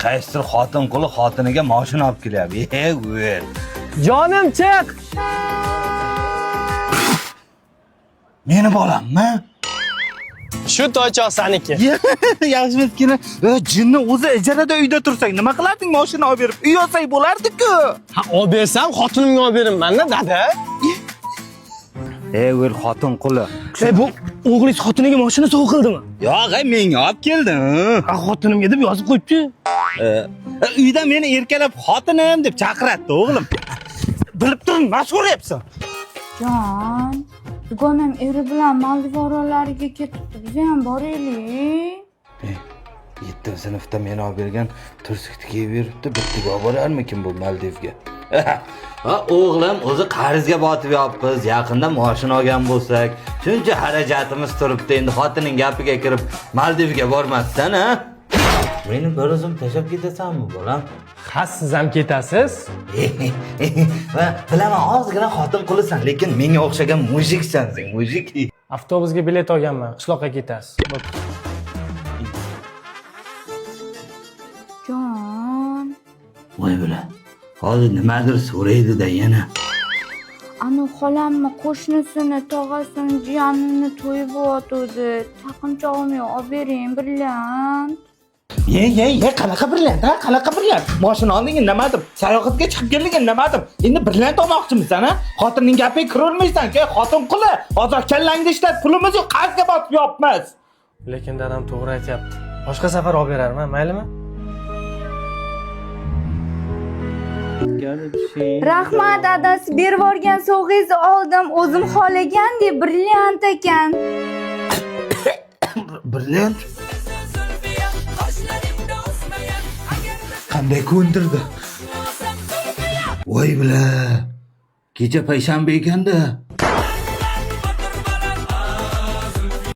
Qaysidir xotin quli xotiniga mashina olib kelyapti. O'l. Jonim chiq. Meni bolammi? Shu toychoq saniki. Yaxshimiskina. Jinni o'zi ijarada uyda tursang, nima qilarding mashina olib berib? Uy olsang bo'lardi-ku. Ha, olib bersam xotinimga olib beraman-da, dada. O'l xotin quli. Bu o'g'lingiz xotiniga mashina sovg'a qildimi? Yo'q, menga olib keldim. Ha, xotinimga deb yozib qo'yibdi. Uyda meni erkalab xotinim deb chaqiratdi, o'g'lim. Bilib turing, mashg'ulyapsan. Jon, dugonam eri bilan Maldiv orollariga ketibdi. Biz ham boraylik. 7-sinfda meni olib bergan tursikni kiyib yuribdi. Bittiga olib borarmikin bu Maldivga? Ha, o'g'lim o'zi qarzga botib yopmiz. Yaqinda mashina olgan bo'lsak, shuncha xarajatimiz turibdi. Endi xotining gapiga kirib Maldivga bormasdan, ha? Meni bir o'zim tashlab ketasanmi, bolam? Ha, siz ham ketasiz? Va bilaman, ozgina xotin qulisan, lekin menga o'xshagan mujiksan, sen mujik. Avtobusga bilet olganman, qishloqqa ketasiz. Jon, Voy bola. Hozir nimadir so'raydi-da yana. ana xolamni qo'shnisini, tog'asini, jiyanini to'yib o'tdi. Taqinchog'imni olib bering, brilliant. Qanaqa brilliant, ha? Qanaqa brilliant? Mashina olding nemadim? Sayohatga chiqib kelding nemadim? Endi brilliant olmoqchimisan, ha? Xotinning gapiga kirolmaysan-ku, xotin quli. Hozir kallangni ishlat, pulimiz yo'q, qarzga botib yopmiz. Lekin dadam to'g'ri aytyapti. Boshqa safar olib berarman, maylimi? Rahmat, dadasi berib yuborgan sovg'ingizni oldim. O'zim xohlagandek brilliant ekan. Brilliant? Qanday ko'ndirdi? Voy bila. Kecha payshanba ekanda.